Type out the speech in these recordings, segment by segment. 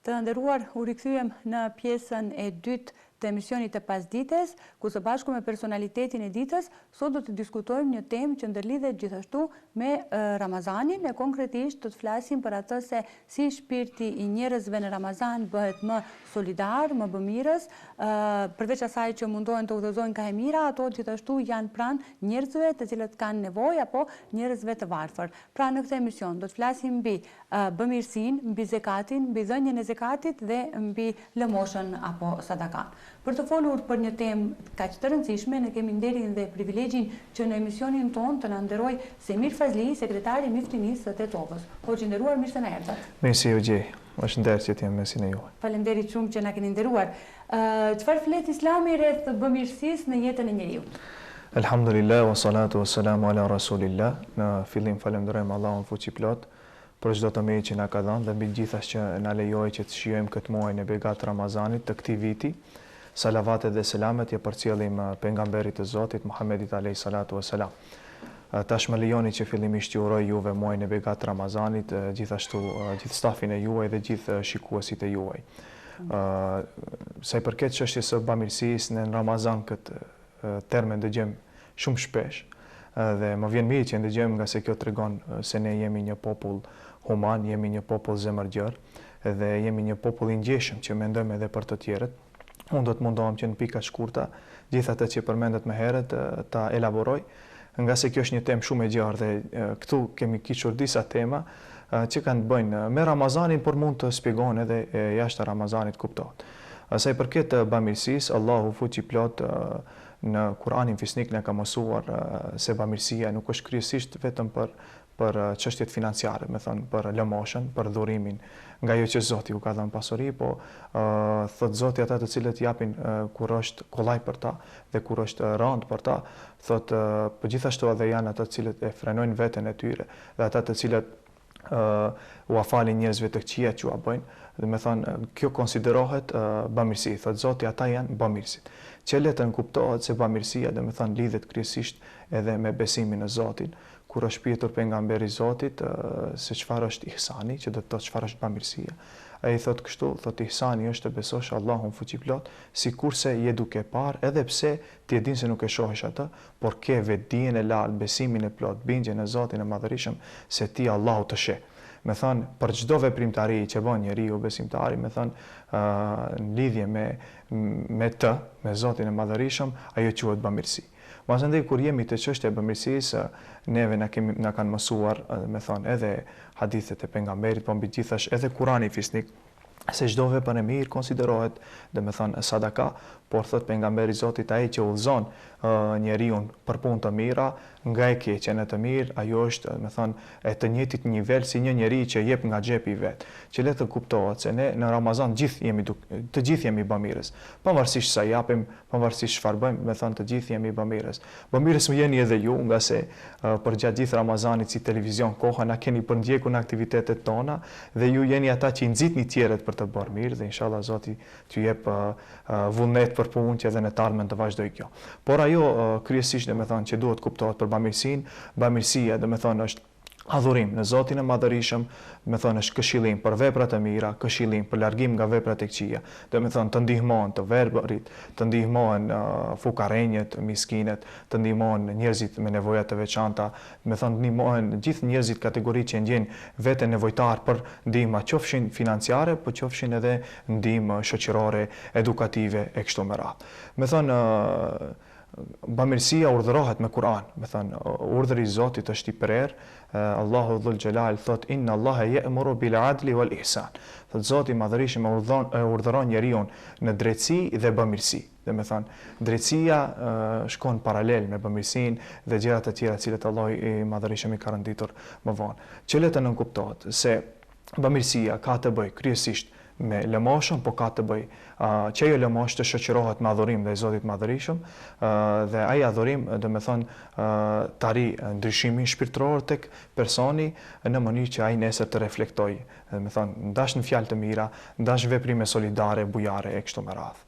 Të nderuar, u rikthyem në pjesën e dytë të emisionit të pasdites, ku së bashku me personalitetin e ditës, sot do të diskutojmë një temë që ndërlidhet gjithashtu me Ramazanin, e konkretisht do të flasim për atë se si shpirti i njerëzve në Ramazan bëhet më solidar, më bëmirës, përveç asaj që mundohen të udhëzojnë ka e mira, ato gjithashtu janë pranë njerëzve të cilët kanë nevojë apo njerëzve të varfër. Pra në këtë emision do të flasim mbi bëmirësinë, mbi zekatin, mbi dhënien e zekatit dhe mbi lëmoshën apo sadakan. Për të folur për një temë kaq të rëndësishme, ne kemi nderin dhe privilegjin që në emisionin tonë të na nderoj Semir Fazli, sekretari i Miftinisë së Tetovës. Hoxhë nderuar, mirë se na erdhët. Mirësi u gjej. Është nderë që të jam mesin e juaj. Faleminderit shumë që na keni nderuar. Çfarë flet Islami rreth bëmirësisë në jetën e njeriu? Elhamdulillah wa salatu wa salamu ala rasulillah. Në fillim falenderojmë Allahun fuqiplot për çdo të mirë që na ka dhënë dhe mbi gjithas që na lejoi që të shijojmë këtë muaj në begat Ramazanit të këtij viti. Salavatet dhe selamet ja përcjellim pejgamberit të Zotit Muhammedit alayhi salatu wassalam. Tash më lejoni që fillimisht ju uroj juve muajin e begat Ramazanit, gjithashtu gjithë stafin e juaj dhe gjithë shikuesit e juaj. Sa i përket çështjes së bamirësisë në Ramazan këtë termen dëgjojmë shumë shpesh dhe më vjen mirë që ndëgjojmë nga se kjo tregon se ne jemi një popull human, jemi një popull zemërgjër dhe jemi një popull i ngjeshëm që mendojmë edhe për të tjerët. Unë do të mundohem që në pika shkurta, gjithë atë që përmendet më herët, ta elaboroj, nga se kjo është një temë shumë e gjarë dhe këtu kemi kishur disa tema që kanë të bëjnë me Ramazanin, por mund të shpjegohen edhe jashtë Ramazanit kuptohet. Sa i përket bamirësisë, Allahu fuqiplot në Kur'anin fisnik ne ka mësuar se bamirësia nuk është kryesisht vetëm për çështjet financiare, me thënë për lëmoshën, për dhurimin, nga ajo që Zoti u ka dhënë pasuri, po thot Zoti ata të cilët japin kur është kollaj për ta dhe kur është rënd për ta, thot po gjithashtu edhe janë ata të cilët e frenojnë veten e tyre dhe ata të cilët u afalin njerëzve të këqija që u bëjnë, dhe me thënë kjo konsiderohet bamirësi, thot Zoti ata janë bamirësit. Që letën kuptohet se bamirësia dhe me thënë lidhet kryesisht edhe me besimin në Zotin, kur është pyetur pejgamberi i Zotit se çfarë është ihsani, që do të thotë çfarë është bamirësia. Ai thot kështu, thot ihsani është të besosh Allahun fuqiplot, sikurse je duke parë, edhe pse ti e din se nuk e shohësh atë, por ke vetdijen e lartë, besimin e plot, bindjen në Zotin e Madhërisëm se ti Allahu të sheh. Me thënë, për çdo veprimtari që bën njeriu besimtari, me thënë, në lidhje me të, me Zotin e Madhërisëm, ajo quhet bamirësi. Pasandej kur jemi te çështja e bamirësisë, neve na kanë mësuar, me thënë, edhe hadithet e pejgamberit, po mbi gjithash edhe Kurani fisnik, se çdo vepër e mirë konsiderohet, dhe me thënë, sadaka, por thot pejgamberi i Zotit ai që udhëzon njeriu për punë të mira, nga e keqja në të mirë, ajo është, me thënë, e të njëjtit nivel si një njeri që jep nga xhepi i vet. Që le të kuptohet se ne në Ramazan të gjithë jemi bamirës. Pavarësisht sa japim, pavarësisht çfarë bëjmë, me thënë të gjithë jemi bamirës. Bamirës më jeni edhe ju, nga se për gjatë gjithë Ramazanit si televizion koha na keni përndjekur në aktivitetet tona dhe ju jeni ata që i nxitni tjerët për të bërë mirë dhe inshallah Zoti t'ju jep vullnet për punë që edhe në të ardhmen të vazhdoj kjo. Por ajo kryesisht dhe me thënë që duhet kuptohet për bamirësinë, bamirësia dhe me thënë është adhurim në Zotin e Madhërisëm, me thënë është këshillim për veprat e mira, këshillim për largim nga veprat e këqija, dhe me thënë të ndihmohen të verbërit, të ndihmohen fukarenjët, miskinet, të ndihmohen njerëzit me nevoja të veçanta, me thënë ndihmohen gjithë njerëzit kategori që ndjejnë veten nevojtar për ndihma qofshin financiare, po qofshin edhe ndihmë shoqërore, edukative e kështu me radhë. Me thënë bamirësia urdhërohet me Kur'an, me thënë urdhri i Zotit është i prerë, Allahu dhul Xhelal thot inna Allaha ya'muru bil adli wal ihsan. Thot Zoti i Madhërisëm urdhëron njeriu në drejtësi dhe bamirësi. Dhe me thënë drejtësia shkon paralel me bamirësinë dhe gjërat e tjera të cilat Allahu i Madhërisëm i ka renditur më vonë. Që le të nënkuptohet se bamirësia ka të bëjë kryesisht me lëmoshën, po ka të bëj që ajo lëmoshë të shoqërohet me adhurim dhe i Zotit Madhërisëm dhe ai adhurim do me thonë të arrijë ndryshimin shpirtëror tek personi në mënyrë që ai nesër të reflektojë, do me thonë ndash në fjalë të mira, ndash veprime solidare, bujare e kështu me radhë.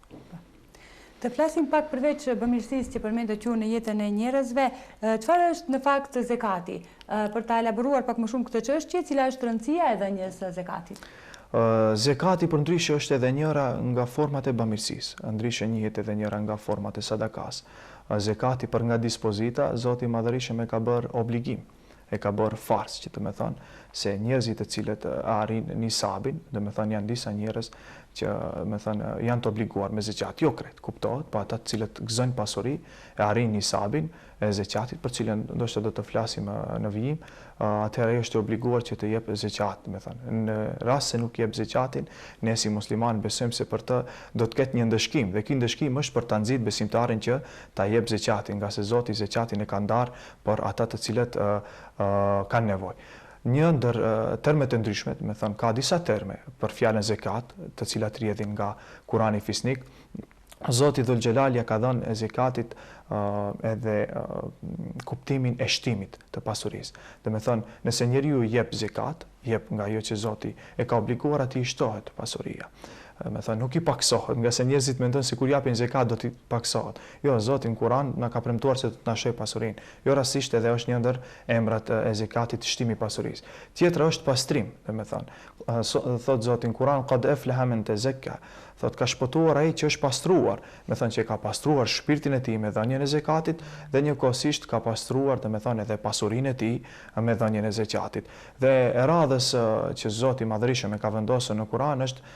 Të flasim pak përveç bamirësisë që përmendet ju në jetën e njerëzve, çfarë është në fakt zekati? Për ta elaboruar pak më shumë këtë çështje, cila është rëndësia e dhënies së zekatit? Zekati për ndryshe është edhe njëra nga format e bamirësisë, ndryshe njihet edhe njëra nga format e sadakas. Zekati për nga dispozita, Zoti i Madhërisht e ka bërë obligim, e ka bërë fars, që të me thonë se njerëzit e cilët arrin nisabin, dhe me thonë janë disa njerëz që me thonë janë të obliguar me zeqat, jo krejt, kuptohet, pa ata të cilët gëzojnë pasuri e arrin nisabin e zeqatit, për cilën ndoshta do të flasim në vijim, atëherë ai është i obliguar që të jep zeqat, me thonë. Në rast se nuk jep zeqatin, ne si musliman besojmë se për të do të ketë një ndëshkim, dhe ky ndëshkim është për ta nxitur besimtarin që ta jep zeqatin, nga se Zoti zeqatin e ka ndarë për ata të cilët kanë nevojë. Një ndër termet e ndryshme, me thënë, ka disa terme për fjalën zekat, të cilat rrjedhin nga Kurani fisnik. Zoti Dhul Xhelal ja ka dhënë zekatit edhe kuptimin e shtimit të pasurisë. Do me thënë, nëse njeriu jep zekat, jep nga ajo që Zoti e ka obliguar, atij i shtohet pasuria. Me thënë, nuk i paksohet, nga se njerëzit mendojnë se kur japin zekat do t'i paksohet. Jo, Zoti në Kur'an na ka premtuar se do të na shojë pasurinë. Jo rastisht edhe është një ndër emrat e zekatit shtimi pasurisë. Tjetra është pastrim, do me thënë. Thot Zoti në Kur'an, qad aflaha man tazakka. Thot ka shpëtuar ai që është pastruar, me thënë që ka pastruar shpirtin e tij me dhënien e zekatit dhe njëkohësisht ka pastruar, do me thënë, edhe pasurinë e tij me dhënien e zekatit. Dhe e radhës që Zoti i Madhërisht e ka vendosur në Kur'an është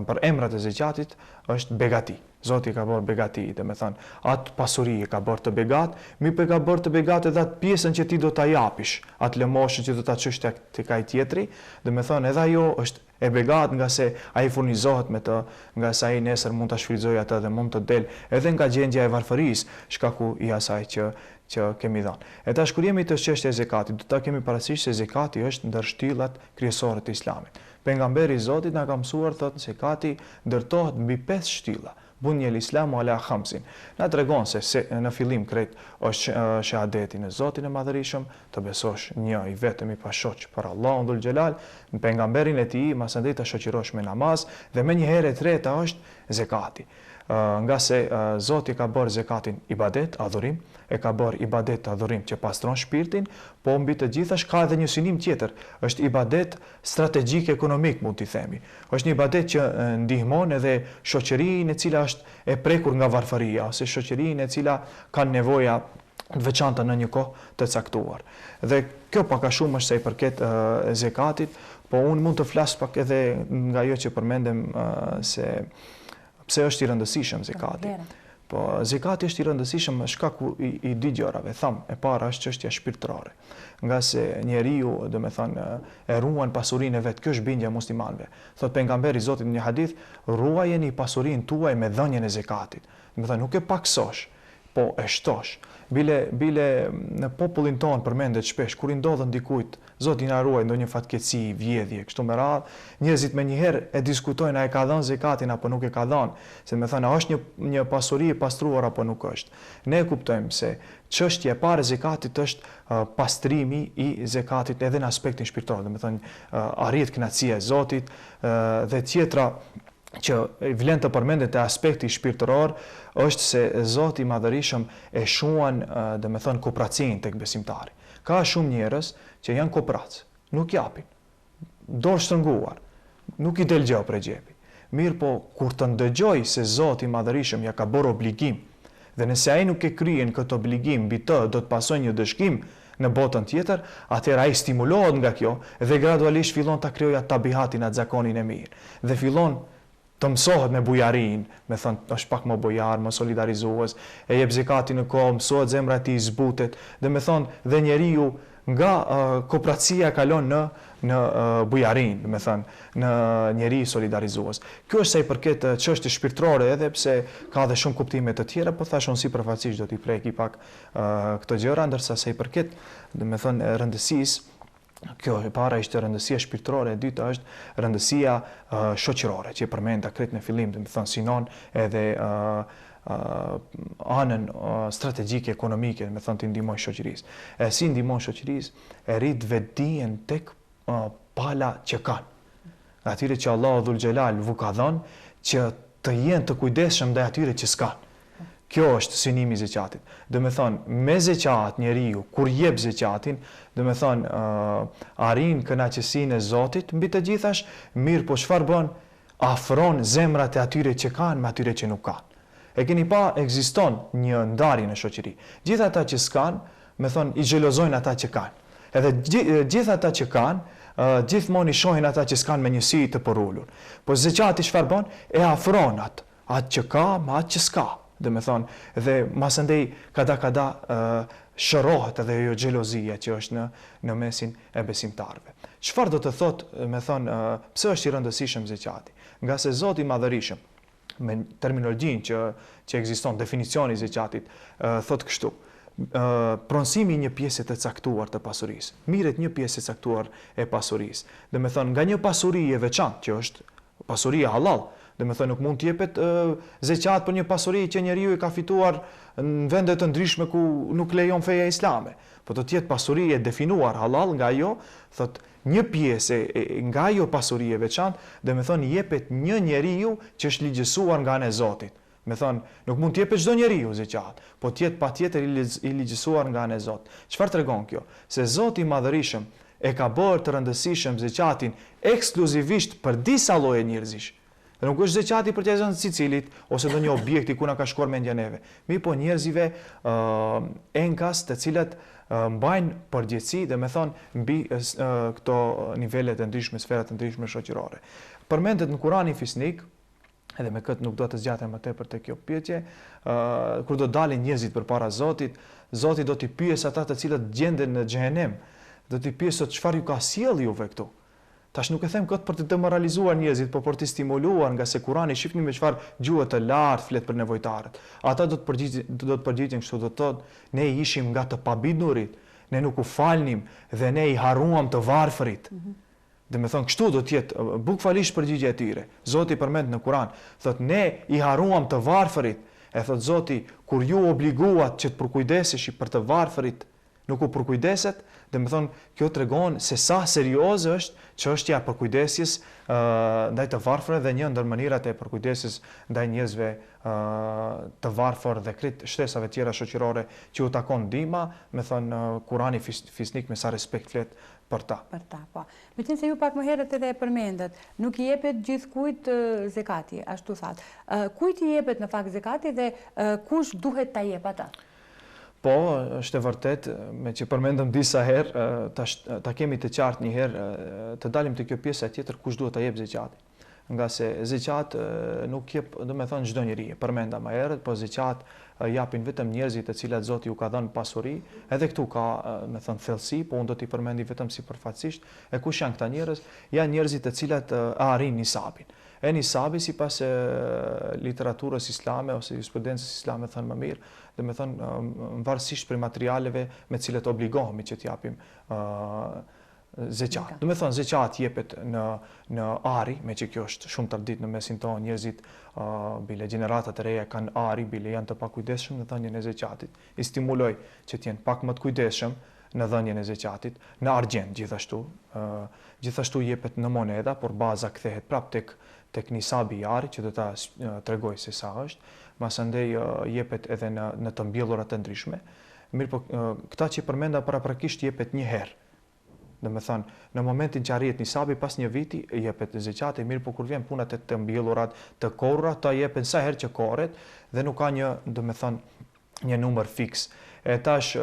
për emrat e zekatit është begati. Zoti ka bërë begati, dhe me thënë, atë pasuri e ka bërë të begat, mi për ka bërë të begat edhe atë pjesën që ti do t'a japish, atë lëmoshën që do t'a qësht të kaj tjetri, dhe me thënë, edhe ajo është e begat nga se ai furnizohet me të, nga se ai nesër mund t'a shfrytëzoj atë dhe mund të del edhe nga gjendja e varfërisë, shkaku i asaj që kemi dhënë. E tash kur jemi të çështjes e zekatit, do ta kemi parasysh se zekati është ndër shtyllat kryesore të Islamit. Pejgamberi i Zotit na ka mësuar thotë zekati ndërtohet mbi 5 shtylla. Bunjel Islamu ala khamsin. Na tregon se në fillim krejt është shahadeti në Zotin e Madhërisëm, të besosh një i vetëm i pashoq për Allahun Dhul Xhelal, në pejgamberin e tij, masandej ta shoqërosh me namaz dhe më një herë e treta është zekati. Nga se Zoti ka bërë zekatin ibadet, adhurim, e ka bërë ibadet adhurim që pastron shpirtin, po mbi të gjithash ka edhe një synim tjetër, është ibadet strategjik ekonomik, mund t'i themi. Është një ibadet që ndihmon edhe shoqërinë e cila është e prekur nga varfëria, ose shoqërinë e cila kanë nevoja të veçanta në një kohë të caktuar. Dhe kjo pak a shumë është sa i përket zekatit, po unë mund të flas pak edhe nga ajo që përmendem se pse është i rëndësishëm zekati. Po zekati është i rëndësishëm në shkaku i dy gjërave. Tham, e para është çështja shpirtërore. Nga se njeriu, do me thënë, e ruan pasurinë e vet. Kjo është bindja e muslimanëve. Thot pejgamberi i Zotit në një hadith, ruajeni pasurinë tuaj me dhënien e zekatit. Do me thënë, nuk e paksosh, po e shtosh. Bile në popullin tonë përmendet shpesh, kur i ndodhen dikujt, Zoti na ruaj ndonjë fatkeqësi, vjedhje, kështu me radhë, njerëzit më njëherë e diskutojnë a e ka dhënë zekatin apo nuk e ka dhënë, se më thënë a është një pasuri e pastruar apo nuk është. Ne kuptojmë se çështja e parë e zekatit është pastrimi i zekatit edhe në aspektin shpirtëror, do të thënë arrit kënaqësia e Zotit dhe tjetra që vlen të përmendet e aspekti shpirtëror është se Zoti i Madhërisëm e shuan, do të thënë, kooperacinë tek besimtari. Ka shumë njerëz që janë kooperac, nuk japin, dorë shtrënguar, nuk i del gjë prej xhepi. Mirë po, kur të ndëgjoj se Zoti i Madhërisëm ja ka bërë obligim, dhe nëse ai nuk e kryen këtë obligim, mbi të do të pasojë një dëshkim në botën tjetër, atëherë ai stimulohet nga kjo dhe gradualisht fillon ta krijojë atë tabihatin, atë zakonin e mirë. Dhe fillon të mësohet me bujarin, me thënë, është pak më bujar, më solidarizues, e jep zekatin në kohë, mësohet zemra e tij zbutet, dhe me thënë, dhe njeriu nga kooperacia kalon në bujarin, me thënë, në njeri solidarizues. Kjo është sa i përket çështjes shpirtërore, edhe pse ka dhe shumë kuptime të tjera, po thashun sipërfaqësisht do t'i preki pak këto gjëra, ndërsa sa i përket, do me thënë, rëndësisë, kjo e para ishte rëndësia shpirtërore, e dyta është rëndësia shoqërore, që përmenda krejt në fillim, do të thënë sinon edhe anën strategjike ekonomike, do të thënë të ndihmoj shoqërisë. E si ndihmon shoqërisë? E rrit vetdijen tek pala që kanë. Atyre që Allahu Dhul Xhelal vu ka dhënë që të jenë të kujdesshëm ndaj atyre që s'kan. Kjo është synimi i zeqatit. Do me thonë, me zeqat njeriu, kur jep zeqatin, do me thonë, arrin kënaqësinë e Zotit, mbi të gjithash, mirë po çfarë bën? Afron zemrat e atyre që kanë me atyre që nuk kanë. E keni pa, ekziston një ndarje në shoqëri. Gjithë ata që s'kan, me thonë, i xhelozojnë ata që kanë. Edhe gjithë ata që kanë, gjithmonë i shohin ata që s'kan me njësi të përullur. Po zeqati çfarë bën? E afron atë që ka me atë që s'ka. Dhe me thonë, dhe masëndej kada shërohet edhe jo xhelozia që është në mesin e besimtarve. Çfarë do të thotë, me thonë, pse është i rëndësishëm zeqati? Nga se Zoti i Madhërisëm, me terminologjinë që ekziston, definicioni i zeqatit, thotë kështu: pronësimi një pjesë të caktuar të pasurisë. Mirët një pjesë e caktuar e pasurisë. Dhe me thonë, nga një pasuri e veçantë, që është pasuria halal, dhe me thënë nuk mund t'jepet zeqat për një pasuri që njeriu i ka fituar në vende të ndryshme ku nuk lejon feja islame. Po të tjetë pasuri e definuar halal nga jo, thot një pjesë nga jo pasuri e veçantë, dhe me thënë jepet një njeriu që është ligjësuar nga ana e Zotit. Me thënë, nuk mund t'jepet çdo njeriu zeqat, po t'jetë patjetër i ligjësuar nga ana e Zotit. Çfarë tregon kjo? Se Zoti i Madhërisëm e ka bërë të rëndësishëm zeqatin ekskluzivisht për disa lloje njerëzish. Dhe nuk është zeqati për të sicilit ose ndonjë objekti ku na ka shkuar mendja neve. Mirë po njerëzive enkas të cilat mbajnë përgjegjësi dhe me thonë mbi këto nivelet e ndryshme, sferat e ndryshme shoqërore. Përmendet në Kuranin fisnik, edhe me këtë nuk do të zgjatem më tepër te kjo pyetje, kur do dalin njerëzit përpara Zotit, Zoti do t'i pyesë ata të cilët gjenden në xhehenem, do t'i pyesë çfarë ju ka sjell juve këtu. Tash nuk e them këtë për të demoralizuar njerëzit, por për të stimuluar, nga se Kurani shihni me çfarë gjuhë të lartë flet për nevojtarët. Ata do të përgjigjen kështu, do të thotë, ne ishim nga të pabindurit, ne nuk u falnim dhe ne i harruam të varfërit. Dhe me thonë, kështu do t'jetë bukfalisht përgjigje e tyre. Zoti përmend në Kuran, thotë, ne i harruam të varfërit. E thotë Zoti, kur ju obliguat që të përkujdesesh për të varfërit, nuk u përkujdeset, dhe me thonë, kjo tregon se sa serioze është çështja e përkujdesjes ndaj të varfërve dhe një ndër mënyrat e përkujdesjes ndaj njerëzve të varfër dhe krejt shtresave tjera shoqërore që u takon ndihma, me thonë Kurani fisnik me sa respekt flet për ta. Për ta, po. Me qenë se ju pak më herët edhe e përmendet, nuk i jepet gjithkujt zekati, ashtu thatë. Kujt i jepet në fakt zekati dhe kush duhet ta jep ata? Po, është e vërtet, me që përmendëm disa herë, ta kemi të qartë një herë, të dalim të kjo pjesa tjetër kush duhet ta jep zeqati. Nga se zeqat nuk jep, do me thonë, çdo njeri, përmenda më herët, po zeqat japin vetëm njerëzit të cilat Zoti ju ka dhënë pasuri, edhe këtu ka, me thënë, thellësi, po unë do t'i përmendi vetëm sipërfaqësisht. E kush janë këta njerëz? Janë njerëzit të cilat arrin nisabin. E nisabi sipas literaturës islame ose jurisprudencës islame thënë më mirë, dhe me thënë varësisht për materialeve me cilët obligohemi që t'japim zeqat. Do me thënë zeqat jepet në ari, me që kjo është shumë tradit në mesin tonë, njerëzit bile gjeneratat e reja kanë ari, bile janë të pakujdesshëm në dhënien e zeqatit. I stimuloj që t'jenë pak më të kujdesshëm në dhënien e zeqatit, në argjend gjithashtu. Gjithashtu jepet në moneda, por baza kthehet prap tek nisabi i ari, që do ta tregoj se sa është. Masandej jepet edhe në të mbjellurat të ndryshme. Mirë po, këta që përmenda paraprakisht jepet një herë. Dhe me thënë, në momentin që arrihet nisabi, pas një viti, jepet zeqati, mirë po kur vjen punat e të mbjellurat të korra, ta jepen sa herë që korret dhe nuk ka një, dhe me thënë, një numër fiks. E tash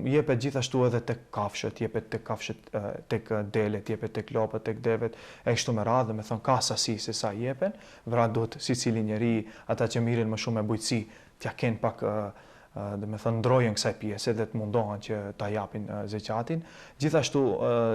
jepet gjithashtu edhe tek kafshët, jepet tek kafshët, tek delet, jepet tek lopët, tek devet, e kështu me radhë, me thonë ka sasi se sa jepen, vra duhet sicili njeri, ata që mirën më shumë me bujqësi, t'ja kenë pak dhe me thënë ndrojën kësaj pjese dhe të mundohen që ta japin zeqatin. Gjithashtu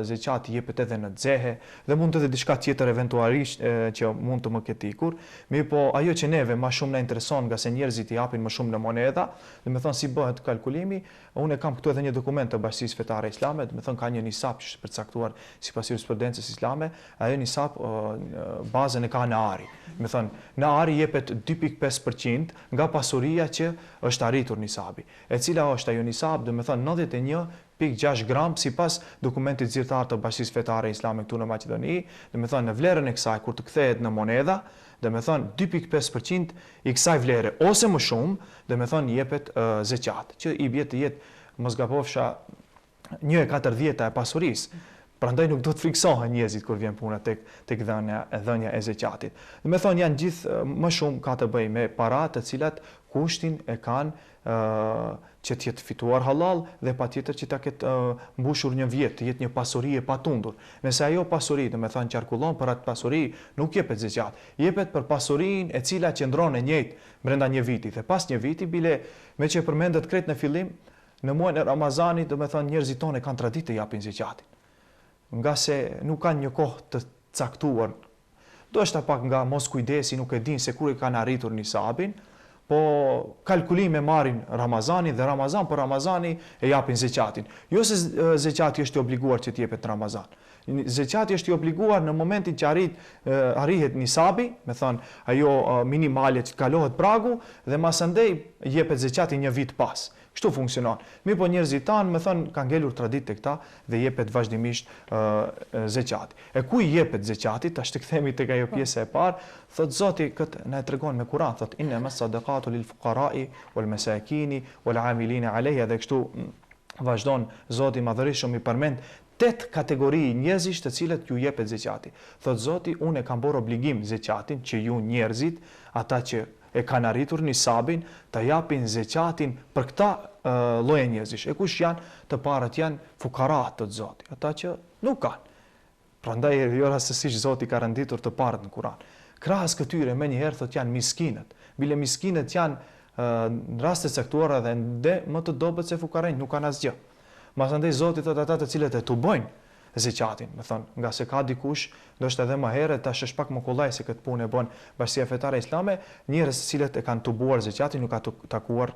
zeqati jepet edhe në xehe dhe mund edhe diçka tjetër eventualisht që mund të më ketë ikur. Mirë po ajo që neve më shumë na intereson nga se njerëzit i japin më shumë në moneda, dhe me thënë si bëhet kalkulimi, unë kam këtu edhe një dokument të Bashkisë Fetare Islame, dhe me thënë ka një nisab që është përcaktuar sipas jurisprudencës islame, ajo nisab bazën e ka në ari. Me thënë, në ari jepet 2.5% nga pasuria që është arritur nisabi, e cila është ajo nisab, dhe me thënë 91.6 gram sipas dokumentit zyrtar të Bashkisë Fetare Islame këtu në Maqedoni, dhe me thënë në vlerën e kësaj kur të kthehet në moneda, Dhe me thonë 2.5% i kësaj vlere, ose më shumë, dhe me thonë jepet zeqat, që i bje të jetë, mos gabofsha 1/40 e pasurisë. Prandaj nuk do të friksohen njerëzit kur vjen puna tek dhënia e zeqatit. Dhe me thonë janë gjithë më shumë ka të bëjë me para të cilat kushtin e kanë që të jetë fituar halal dhe patjetër që ta ketë mbushur një vit, të jetë një pasuri e patundur. Nëse ajo pasuri, do të thonë qarkullon për atë pasuri, nuk jepet zeqat. Jepet për pasurinë e cila qëndron e njëjtë brenda një viti dhe pas një viti bile me që përmendet krejt në fillim, në muajin e Ramazanit, do të thonë njerëzit tonë kanë traditë të japin zeqatin. Nga se nuk kanë një kohë të caktuar. Do është pak nga mos kujdesi, nuk e din se kur e kanë arritur nisabin, po kalkulime marrin Ramazani dhe Ramazan për Ramazani e japin zeqatin. Jo se zeqati është i obliguar që t'jepet në Ramazan. Zeqati është i obliguar në momentin që arrihet nisabi, me thonë ajo minimale që kalohet pragu dhe masandej jepet zeqati një vit pas. Kështu funksionon. Mirë po njerëzit tanë, me thonë, kanë ngelur traditë të këta dhe jepet vazhdimisht zeqati. E ku i jepet zeqati, ta shtekthemi tek ajo pjesa e parë, thot Zoti këtë na e tregon me Kur'an, thot innama sadaqatu lil fuqara'i wal masakini wal 'amilina 'alayha, dhe kështu vazhdon Zoti madhërisht i përmend 8 kategori njerëzish të cilët ju jepet zeqati. Thot Zoti, unë e kam bërë obligim zeqatin që ju njerëzit, ata që e kanë arritur nisabin, të japin zeqatin për këta lloje njerëzish. E kush janë? Të parët janë fukarat të Zoti, ata që nuk kanë. Prandaj jo rastësisht Zoti ka renditur të parët në Kur'an. Krahas këtyre menjëherë thot janë miskinët. Bile miskinët janë në raste caktuara dhe më të dobët se fukarejnë, nuk kanë asgjë. Masandej Zoti thot ata të cilët e tubojnë zeqatin, me thonë, nga se ka dikush, ndoshta edhe më herët, tash është pak më kollaj se këtë punë e bën Bashkia Fetare Islame, njerëz të cilët e kanë tubuar zeqatin, nuk ka takuar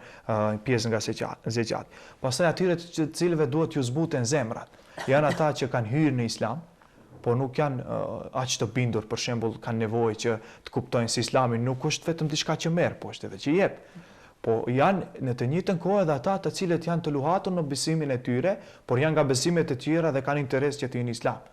pjesë nga zeqati. Pastaj atyre të cilëve duhet ju zbuten zemrat. Janë ata që kanë hyrë në Islam, por nuk janë aq të bindur, për shembull, kanë nevojë që të kuptojnë se Islami nuk është vetëm diçka që merr, po është edhe që jep. Po janë në të njëjtën kohë edhe ata të cilët janë të luhatur në besimin e tyre, por janë nga besimet e tjera dhe kanë interes që të hyjnë në Islam.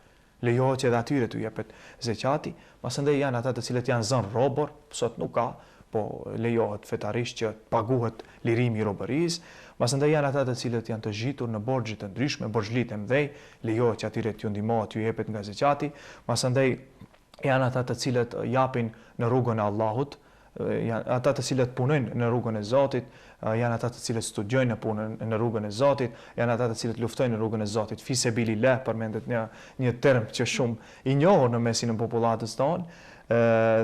Lejohet që edhe atyre t'u jepet zeqati, pasandej janë ata të cilët janë zënë robër, sot nuk ka, po lejohet fetarisht që paguhet lirimi i robërisë. Pasandej janë ata të cilët janë të zhitur në borxhe të ndryshme, borxhlitë e mëdhej, lejohet që atyre t'ju ndihmohet, t'ju jepet nga zeqati. Pasandej janë ata të cilët japin në rrugën e Allahut, ata të cilët punojnë në rrugën e Zotit, janë ata të cilët studiojnë në rrugën e Zotit, janë ata të cilët luftojnë në rrugën e Zotit. Fi sebilillah përmendet një term që shumë i njohur në mesin e popullatës tonë,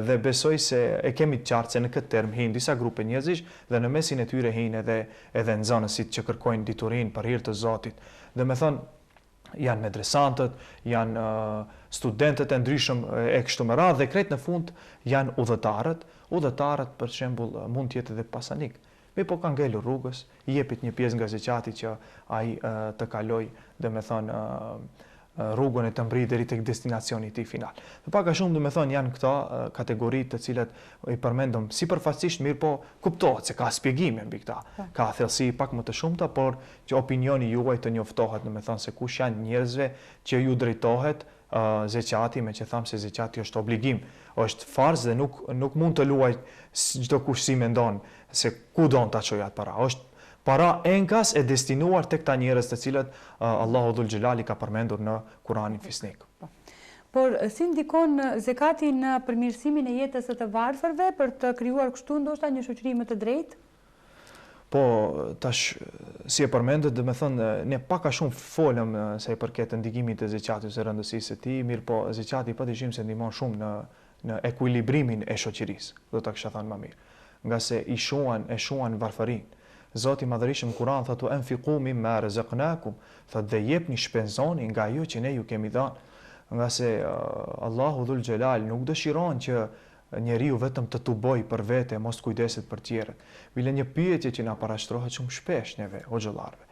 dhe besoj se e kemi të qartë se në këtë term hinë disa grupe njerëzish dhe në mesin e tyre hinë edhe nxënësit që kërkojnë diturinë për hir të Zotit. Dhe me thonë, janë medresantët, janë studentët e ndryshëm e kështu me radhë dhe krejt në fund janë udhëtarët. Udhëtarët për shembull mund të jetë edhe pasanik. Me po kanë ngelur rrugës, i jepit një pjesë nga zeqati që ai të kaloj, dhe me thonë rrugën e të mbri deri tek destinacioni i tij final. Dhe pak a shumë, do me thonë, janë këta kategori të cilat i përmendëm sipërfaqësisht, mirë po kuptohet se ka shpjegime mbi këta. Ka thellësi pak më të shumta, por që opinioni juaj të njoftohet, do me thonë se kush janë njerëzve që ju drejtohet zeqati, me që thamë se zeqati është obligim, është farz dhe nuk mund të luaj çdo kush si mendon se ku don ta çojë atë para. Është para enkas e destinuar tek ta njerëz të cilët Allahu Dhul Xhelali ka përmendur në Kur'anin Fisnik. Por si ndikon zekati në përmirësimin e jetës së të varfërve për të krijuar kështu ndoshta një shoqëri më të drejtë? Po, tash, si e përmendet, dhe me thënë, ne pak a shumë folëm se i përket ndikimit të zeqatit ose rëndësisë së tij, mirë po zeqati padyshim se ndihmon shumë në ekuilibrimin e shoqërisë, do ta kisha thënë më mirë. Nga se e shuan varfërinë. Zoti madhërisht në Kur'an thotë anfiqu mimma razaqnakum, thotë dhe jepni, shpenzoni nga ajo që ne ju kemi dhënë. Nga se Allahu Dhul Xhelal nuk dëshiron që njeriu vetëm të tuboj për vete, mos kujdeset për tjerët. Bile një pyetje që na parashtrohet shumë shpesh neve hoxhallarëve.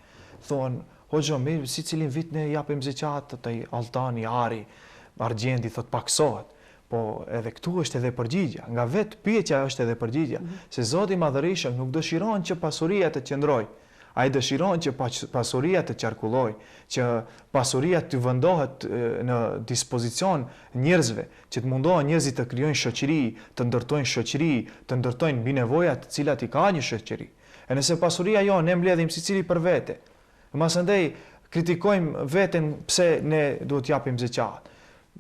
Thonë, hoxha, mirë, si cilin vit ne japim zeqat, të altani, ari, argjendi, thot paksohet. Po edhe këtu është edhe përgjigja, nga vetë pyetja është edhe përgjigja, se Zoti madhërisht nuk dëshiron që pasuria të qëndrojë Ai dëshiron që pasuria të qarkulloj, që pasuria të vendohet në dispozicion njerëzve, që të mundohen njerëzit të krijojnë shoqëri, të ndërtojnë shoqëri, të ndërtojnë mbi nevojat të cilat i ka një shoqëri. E nëse pasuria jo ne mbledhim secili për vete, masandej kritikojmë veten pse ne duhet t'japim zeqat.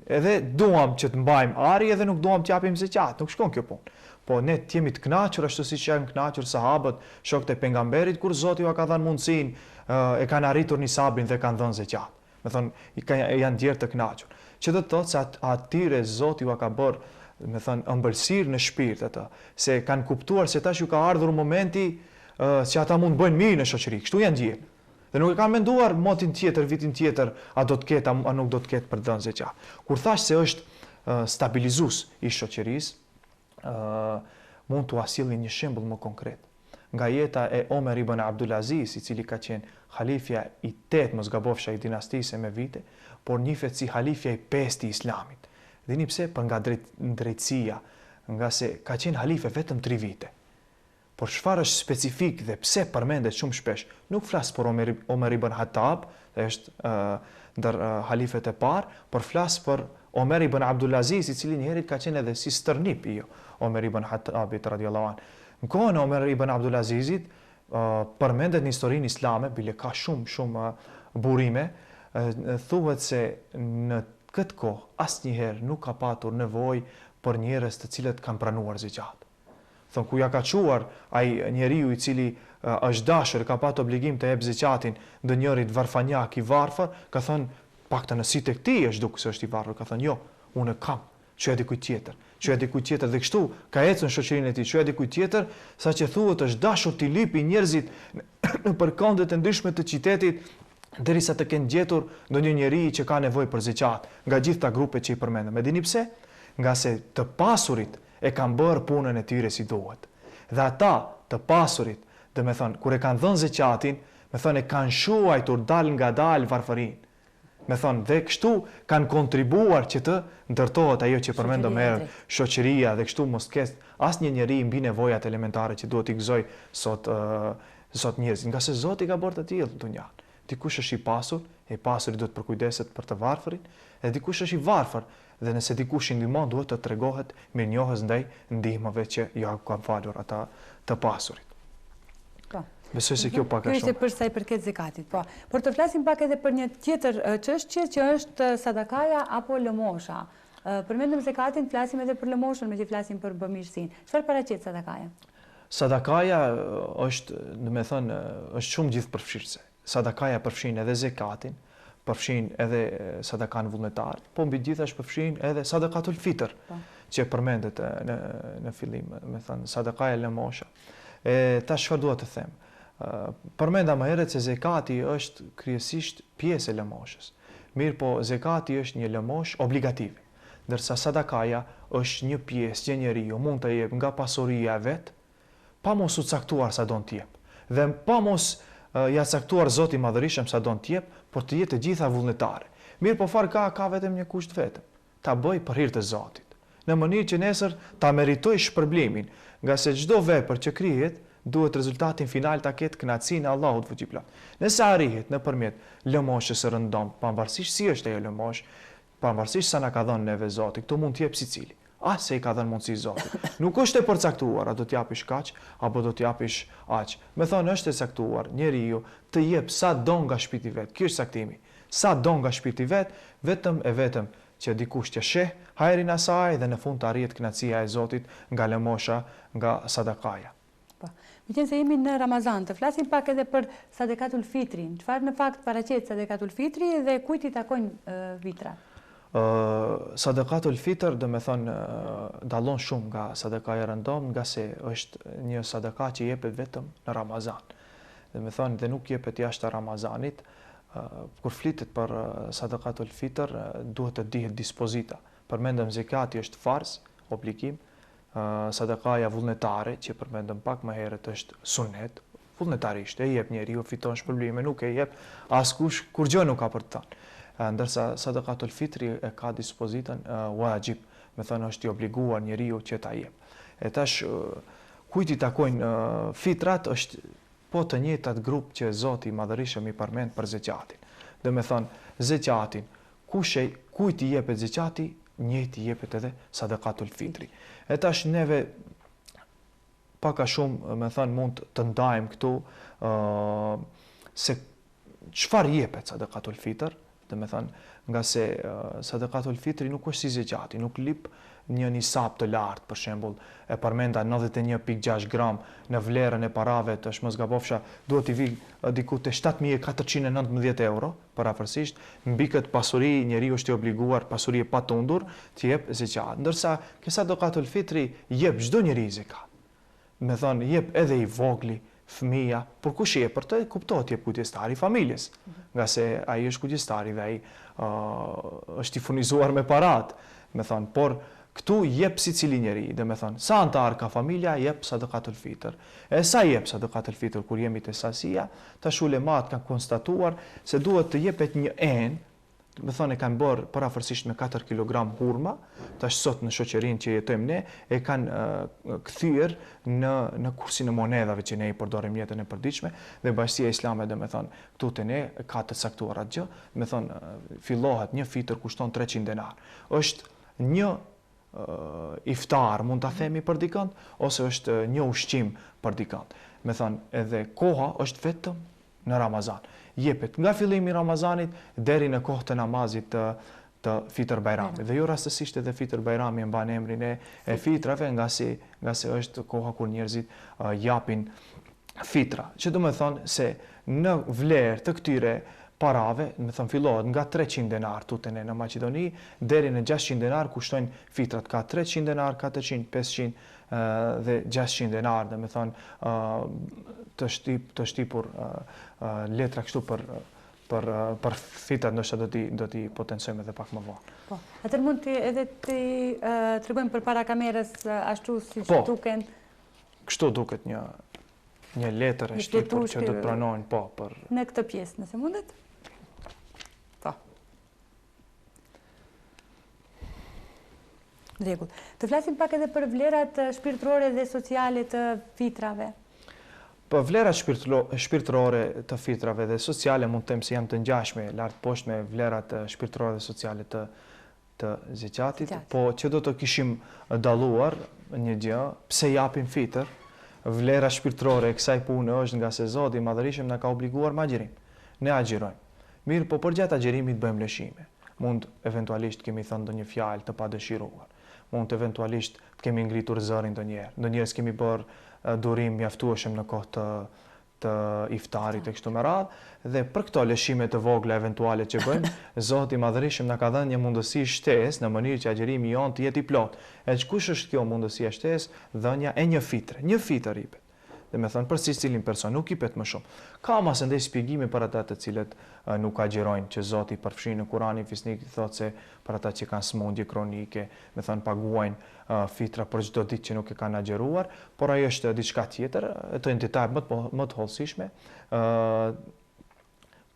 Edhe duam që të mbajmë ari edhe nuk duam t'japim zeqat, nuk shkon kjo punë. Po ne t'jemi të kënaqur ashtu siç janë kënaqur sahabët, shokët e pejgamberit kur Zoti ja ka dhënë mundësinë, e kanë arritur nisabin dhe kanë dhënë zeqat. Me thonë janë djerë të kënaqur. Që do të thotë se atyre Zoti ju ka bërë, me thonë, ëmbëlsirë në shpirt atë, se kanë kuptuar se tash ju ka ardhur momenti që ata mund bëjnë mirë në shoqëri. Kështu janë ndjerë. Dhe nuk e kanë menduar motin tjetër, vitin tjetër, a do të ketë, a nuk do të ketë për dhënë zeqat. Kur thash se është stabilizues i shoqërisë, mund të asillni një shembull më konkret. Nga jeta e Omer ibn Abdulaziz, i cili ka qenë halifja i 8, mos gabofsha, i dinastisë me vite, por njihet si halifja i 5 i Islamit. Dini pse? Për nga drejtësia, nga se ka qenë halife vetëm 3 vite. Por çfarë është specifik dhe pse përmendet shumë shpesh? Nuk flas për Omer ibn Khattab, është ndër halifet e parë, por flas për Omer ibn Abdulaziz, i cili njëherë ka qenë edhe si stërnip i Omer ibn Khattabit radhiyallahu anhu. Në kohën e Omer ibn Abdulazizit përmendet në historinë islame, bile ka shumë burime, thuhet se në këtë kohë asnjëherë nuk ka patur nevojë për njerëz të cilët kanë pranuar zeqat. Thon ku ja ka çuar ai njeriu i cili është dashur, ka patur obligim të jep zeqatin ndonjërit varfanjak i varfër, ka thënë paktën në si tek ti është duke se është i varfër, ka thënë jo, unë kam, çuaj dikujt tjetër. Çuaj dikujt tjetër dhe kështu ka ecën shoqërinë e tij, çuaj dikujt tjetër, saqë thuhet është dashur t'i lipi njerëzit në përkandet e ndryshme të qytetit derisa të kenë gjetur ndonjë njeri që ka nevojë për zeqat nga gjithë ta grupet që i përmendëm. E dini pse? Nga se të pasurit e kanë bërë punën e tyre si duhet. Dhe ata të pasurit, dhe me thonë, kur e kanë dhënë zeqatin, me thonë e kanë shuajtur dal nga dal varfërinë. Me thonë, dhe kështu kanë kontribuar që të ndërtohet ajo që përmendëm herë, shoqëria, dhe kështu mos ketë asnjë njeri mbi nevojat elementare që duhet i gëzoj sot njerëzit. Nga se Zoti ka bërë të tillë në dunjan. Dikush është i pasuri duhet përkujdeset për të varfërin, dhe dikush është i varfër, dhe nëse dikush i ndihmon duhet të tregohet mirënjohës ndaj ndihmave që ja kanë falur ata të pasurit. Besoj se kjo pak a shumë. Kjo ishte për sa i përket zekatit, po. Por të flasim pak edhe për një tjetër çështje që është sadakaja apo lëmosha. Përmendëm zekatin, flasim edhe për lëmoshën, me që flasim për bamirësinë. Çfarë paraqet sadakaja? Sadakaja është, domethënë, është shumë gjithëpërfshirëse. Sadakaja përfshin edhe zekatin, përfshin edhe sadakan vullnetar, po mbi gjithashtu përfshin edhe sadakatul fitr, që përmendet në fillim, me thënë sadakaja lëmosha. Tash çfarë dua të them? Përmenda më herët se zekati është kryesisht pjesë e lëmoshës. Mirë po, zekati është një lëmosh obligative, ndërsa sadakaja është një pjesë që njeriu mund të jep nga pasuria e vet, pa mos u caktuar sa don të jep. Dhe pa mos ja caktuar Zoti i Madhërisht sa don të jep, por të jetë të gjitha vullnetare. Mirë po far ka vetëm një kusht vetëm, ta bëj për hir të Zotit, në mënyrë që nesër ta meritoj shpërblimin, nga se çdo vepër që krihet duhet rezultatin final ta ketë kënaqësinë e Allahut fuqiplot. Nëse arrihet nëpërmjet lëmoshës së rëndom, pavarësisht si është ajo lëmosh, pavarësisht sa na ka dhënë neve Zoti, këtu mund të jep secili. Se i ka dhënë mundësi Zoti. Nuk është e përcaktuar, a do t'japish kaq apo do t'japish aq. Me thonë është e caktuar, njeriu të jep sa don nga shpirti vet. Ky është saktimi. Sa don nga shpirti vet, vetëm e vetëm që dikush të sheh hajrin asaj dhe në fund të arrihet kënaqësia e Zotit nga lëmosha, nga sadakaja. Me qenë se jemi në Ramazan, të flasim pak edhe për sadakatul fitrin. Çfarë në fakt paraqet sadakatul fitri dhe kujt i takojnë vitrat? Sadakatul fitr, do me thonë, dallon shumë nga sadakaja rëndom, nga se është një sadaka që jepet vetëm në Ramazan. Do me thonë, dhe nuk jepet jashtë Ramazanit. Kur flitet për sadakatul fitr, duhet të dihet dispozita. Përmendëm zekati është farz, obligim. Sadakaja vullnetare, që përmendëm pak më herët, është sunnet, vullnetarisht, e jep njeriu, fiton shpërblime, nuk e jep askush, kur gjë nuk ka për të thënë. Ndërsa sadakatul fitri e ka dispozitën wajib, me thënë është i obliguar njeriu që ta jep. E tash, kujt i takojnë fitrat është po të njëjtat grup që Zoti i Madhërisëm i përmend për zeqatin. Dhe me thonë, zeqatin, kujt i jepet zeqati, njëjt i jepet edhe sadakatul fitri. E tash neve paka shumë, me thonë, mund të ndajmë këtu se çfarë jepet sadakatul fitr, dhe me thonë, nga se sadakatul fitri nuk është si zeqati, nuk lip një nisab të lartë, për shembull, e përmenda 91.6 gram në vlerën e parave, të shmosgabofsha, duhet i vi diku te 7.419 euro, parafërsisht, mbi këtë pasuri njeriu është i obliguar, pasuri e patundur, të jep zeqat. Ndërsa ke sadakatul fitri jep çdo njeri zekat. Me thonë, jep edhe i vogli, fëmia, por kush jep për të, kuptohet jep kujdestari i familjes, nga se ai është kujdestari dhe ai është i furnizuar me parat, me thonë, por këtu jep si cili njeri, dhe me thonë, sa antar ka familja, jep sadakatul fitr. E sa jep sadakatul fitr kur jemi te sasia, tash ulemat kanë konstatuar se duhet të jepet një enë, me thonë e kanë bërë parafërsisht me 4 kg hurma, tash sot në shoqërinë që jetojmë ne, e kanë kthyer në kursin e monedhave që ne i përdorim jetën e përditshme, dhe Bashkia Islame, dhe me thonë, këtu te ne ka të caktuar atë gjë, me thonë, fillohet një fitër kushton 300 denar. Është një iftar, mund ta themi për dikant, ose është një ushqim për dikant. Me thonë, edhe koha është vetëm në Ramazan. Jepet nga fillimi i Ramazanit deri në kohën e namazit të Fitr Bajramit. Dhe jo rastësisht edhe Fitr Bajrami e mban emrin e fitrave, nga se është koha kur njerëzit japin fitra. Që do me thonë se në vlerë të këtyre parave, me thënë fillohet nga 300 denar tutën e në Maqedoni, deri në 600 denar kushtojnë fitrat, ka 300 denar, 400, 500 dhe 600 denar, dhe me thënë të shtipur letra kështu për fitrat, ndoshta do t'i potencojmë edhe pak më vonë. Po, atër mund edhe të tregojmë përpara kamerës ashtu si që duken? Kështu duket një letër e shtipur që do të pranojnë, po, për... Në këtë pjesë, nëse mundet? Po. Rregull. Të flasim pak edhe për vlerat shpirtërore dhe sociale të fitrave. Po vlerat shpirtërore të fitrave dhe sociale mund të them se janë të ngjashme, lart poshtë me vlerat shpirtërore dhe sociale të zeqatit, po që do të kishim dalluar një gjë, pse japim fitër, vlera shpirtërore e kësaj pune është nga se Zoti i Madhërisëm na ka obliguar me agjerim. Ne agjirojmë. Mirë, po përgjatë agjerimit bëjmë lëshime. Mund eventualisht kemi thënë ndonjë fjalë të padëshiruar. Mund eventualisht të kemi ngritur zërin ndonjëherë. Ndonjëherë kemi bërë durim mjaftueshëm në kohë të iftarit e kështu me radhë, dhe për këto lëshime të vogla eventuale që bëjmë, Zoti i Madhërisëm na ka dhënë një mundësi shtesë në mënyrë që agjerimi jon të jetë i plotë. E kush është kjo mundësi e shtesë? Dhënia e një fitre. Një fitër jepet. Dhe me thënë, për cilin person nuk jepet më shumë. Ka mas ndaj shpjegime për ata të cilët nuk agjerojnë, që Zoti përfshin në Kur'anin fisnik thotë se për ata që kanë smundje kronike, me thënë paguajnë fitra për çdo ditë që nuk e kanë agjeruar, por ajo është diçka tjetër, të entitet më të hollësishme.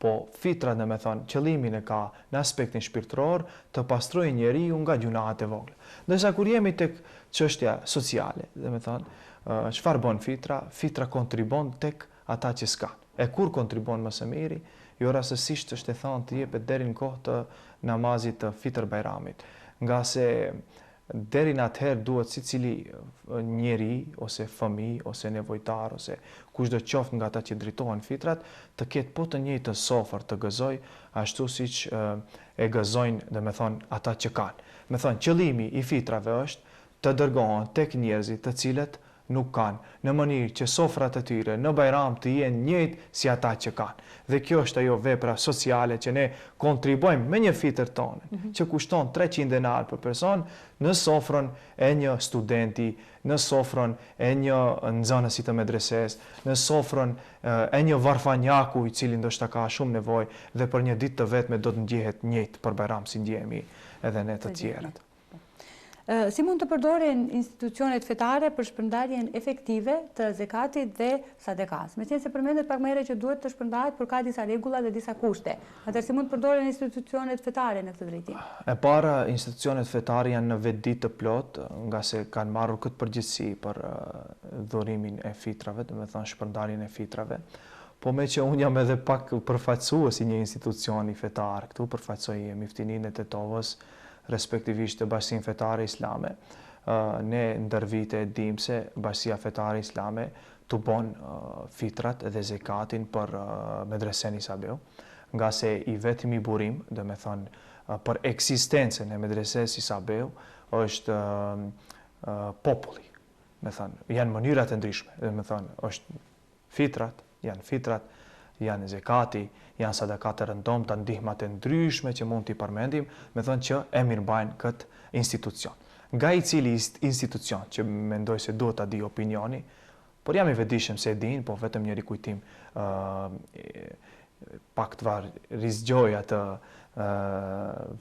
Po fitra, dhe me thënë, qëllimin e ka në aspektin shpirtëror të pastrojë njeriu nga gjunahet e vogla. Ndërsa kur jemi tek çështja sociale, dhe me thënë, çfarë bën fitra? Fitra kontribon tek ata që s'kan. E kur kontribon më së miri? Jo rastësisht është e thënë të jepet deri në kohë të namazit të Fitr Bajramit, nga se deri në atëherë duhet secili njeri ose fëmijë ose nevojtar ose kushdo qoftë nga ata që dritohen fitrat të ketë po të njëjtën sofër të gëzoj ashtu siç e gëzojnë, dhe me thonë, ata që kanë. Me thonë, qëllimi i fitrave është të dërgohen tek njerëzit të cilët nuk kanë, në mënyrë që sofrat e tyre në Bajram të jenë njëjtë si ata që kanë. Dhe kjo është ajo vepra sociale që ne kontribojmë me një fitër tonë, që kushton 300 denar për person në sofrën e një studenti, në sofrën e një nxënësi të medreses, në sofrën e një varfanjaku i cili ndoshta ka shumë nevojë dhe për një ditë të vetme do të ndjehet njëjtë për Bajram si ndjehemi edhe ne të tjerët. Si mund të përdoren institucionet fetare për shpërndarjen efektive të zekatit dhe sadekas? Me qenë se përmendet pak më herët që duhet të shpërndahet, por ka disa rregulla dhe disa kushte. Atëherë si mund të përdoren institucionet fetare në këtë drejtim? E para, institucionet fetare janë në vetëditë të plot, nga se kanë marrur këtë përgjegjësi për dhurimin e fitrave, domethënë shpërndarjen e fitrave. Po me që unë jam edhe pak përfaqësues i një institucioni fetar, këtu përfaqësoj Miftininë e Tetovës, respektivisht të Bashkinë Fetare Islame. Ne ndër vite dim se Bashkia Fetare Islame të bon fitrat dhe zekatin për medresen Isabeu, nga se i vetimi burim, dhe me thonë, për eksistencën e medreses Isabeu, është populli. Me thonë, janë mënyrat e ndryshme, dhe me thonë, është fitrat, janë zekati, janë sadakat e rëndomta, ndihmat e ndryshme që mund t'i përmendim, me thonë që e mirëmbajnë këtë institucion. Nga i cili institucion që mendoj se duhet t'a di opinioni, por jam i vetëdijshëm se e din, po vetëm një rikujtim pak të rizgjoj atë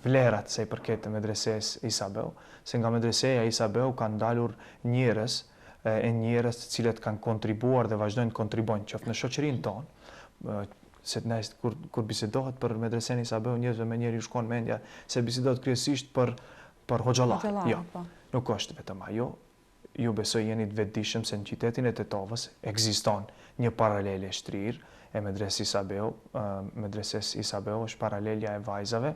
vlerat se i përket të medreses Isabeu, se nga medreseja Isabeu kanë dalur njerëz të cilët kanë kontribuar dhe vazhdojnë të kontribojnë qoftë në shoqërinë tonë, se kur bisedohet për medresen Isabeu, njerëzve me njeri u shkon mendja se bisedohet kryesisht për hoxhallar. Jo, nuk është vetëm ajo. Ju besoj jeni të vetëdijshëm se në qytetin e Tetovës ekziston një paralele shtrirë e medreses Isabeu, është paralelja e vajzave,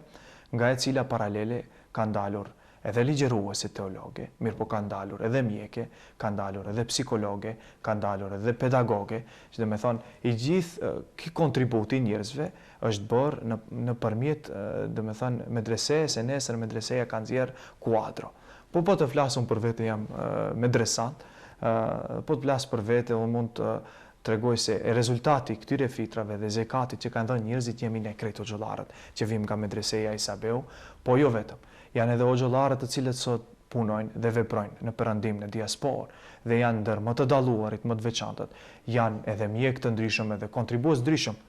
nga e cila paralele kanë dalur edhe ligjëruese teologe, mirë po kanë dalur edhe mjeke, kanë dalur edhe psikologe, kanë dalur edhe pedagoge, që dhe me thonë, i gjithë ki kontributi njerëzve është bërë në përmjet, dhe me thonë, medrese, se nesër medreseja kanë zjerë kuadro. Po të flasëm për vete jam medresant, po të flasë për vete, unë mund të tregoj se e rezultati këtyre fitrave dhe zekatit që kanë dhënë njerëzit jemi ne krejt hoxhallarët që vim nga medreseja Isabeu, po jo vetëm. Janë edhe hoxhallarët të cilët sot punojnë dhe veprojnë në perëndim në diasporë dhe janë ndër më të dalluarit, më të veçantët. Janë edhe mjek të ndryshëm edhe kontribues ndryshëm.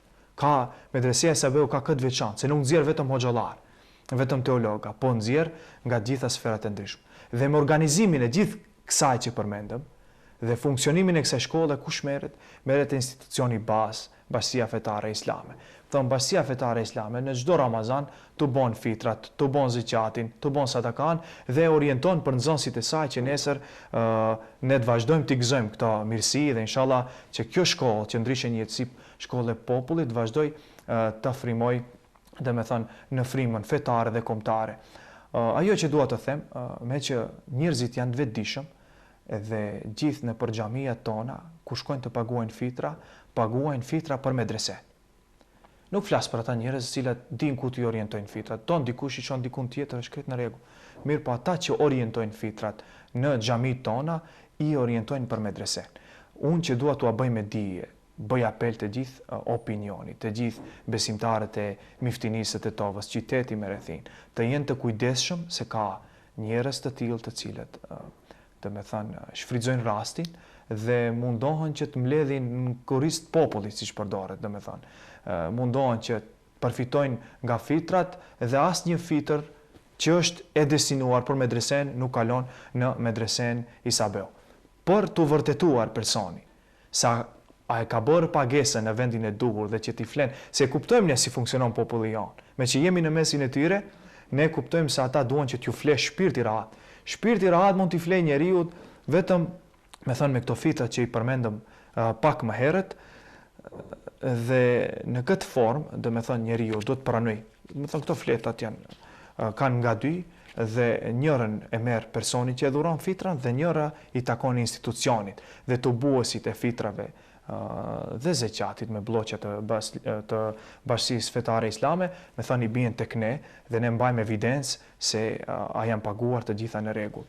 Medreseja Isabeu ka këtë veçantë, se nuk nxjerr vetëm hoxhallar, vetëm teologa, po nxjerr nga gjitha sferat e ndryshme. Dhe me organizimin e gjithë kësaj që përmendëm, dhe funksionimin e kësaj shkolle kush merret? Merret institucioni Bashkia Fetare Islame. Thon Bashkia Fetare Islame në çdo Ramazan të bon fitrat, të bon zakatin, të bon sadakan dhe orienton për nxënësit e saj që nesër ne të vazhdojmë të gëzojmë këto mirësi dhe inshallah që kjo shkollë që ndryshe një jetësi shkollë e popullit të vazhdoj të frimoj, dhe me thënë në frimën fetare dhe kombëtare. Ajo që dua të them, me që njerëzit janë të vetëdijshëm, edhe gjithë në për xhamijat tona, ku shkojnë të paguajnë fitra për medrese. Nuk flas për ata njerëz të cilët din ku t'i orientojnë fitrat. Ton dikush i çon dikun tjetër është krejt në rregull. Mirë, po ata që orientojnë fitrat në xhamit tona i orientojnë për medresen. Unë që dua t'ua bëj me dije, bëj apel të gjithë opinionit, të gjithë besimtarët e Miftinisë së Tetovës, qyteti me rrethin, të jenë të kujdesshëm se ka njerëz të tillë të cilët dhe me thënë, shfrytëzojnë rastin dhe mundohen që të mbledhin në korist popullit, si që përdoret, dhe me thënë. Mundohen që përfitojnë nga fitrat dhe asë një fitër që është e destinuar për medresen nuk kalon në medresen Isabeu. Për të vërtetuar personi, sa a e ka bërë pagesën në vendin e duhur dhe që t'i flenë, se kuptojmë ne si funksionon populli jonë. Me që jemi në mesin e tyre, ne kuptojmë se ata duan që t'ju flesh shpirti rahat. Shpirti rahat mund t'i flej njeriut vetëm, me thënë me këto fitrat që i përmendëm pak më herët, dhe në këtë formë, dhe me thënë njeriut do të pranoj, me thënë këto fletat kanë nga dy, dhe njërën e merë personi që e dhuron fitran, dhe njëra i takon institucionit, dhe të buësit e fitrave dhe zeqatit me bloqet të Bashkisë Fetare Islame, me thënë i bien tek ne dhe ne mbajmë evidencë se a janë paguar të gjitha në rregull.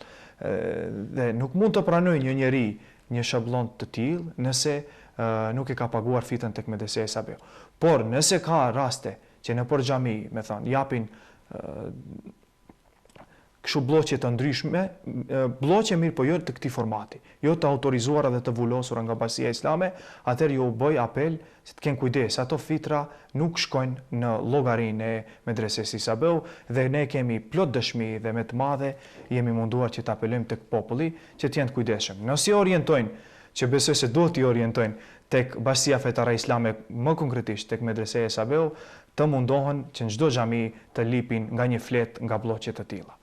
Dhe nuk mund të pranoj një njeri një shablon të tillë nëse nuk e ka paguar fitën tek medreseja Isabeu. Por nëse ka raste që në për xhami, me thënë, japin kështu bloqe të ndryshme, bloqe mirë po jo të këtij formati, jo të autorizuara dhe të vullosura nga Bashkia Islame, atëherë ju bëj apel se të kenë kujdes, ato fitra nuk shkojnë në llogarinë e medreses Isabeu dhe ne kemi plot dëshmi dhe me të madhe jemi munduar që të apelojmë tek populli që të jenë të kujdesshëm. Nëse orientojnë, që besoj se do t'i orientojnë tek Bashkia Fetare Islame, më konkretisht tek medreseja Isabeu, të mundohen që në çdo xhami të lipin nga një flet nga bloqe të tilla.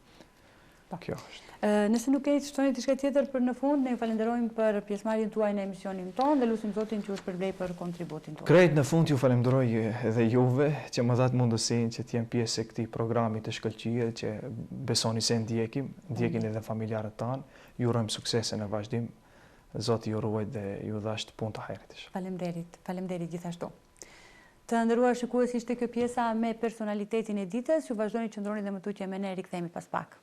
Kjo është. Nëse nuk keni të shtoni diçka tjetër për në fund, ne ju falenderojmë për pjesëmarrjen tuaj në emisionin tonë dhe lutim Zotin që ju shpërblej për kontributin tuaj. Krejt në fund ju falenderoj edhe juve që më dhat mundësinë që të jem pjesë e këtij programi të shkëlqyer që besoni se ndjekin edhe familjarët tanë. Ju urojmë suksese në vazhdim. Zoti ju ruaj dhe ju dhash punë të hajrit. Faleminderit gjithashtu. Të nderuar shikues, ishte kjo pjesa me personalitetin e ditës. Ju vazhdoni qëndroni dhe më tutje me ne, rikthehemi pas pak.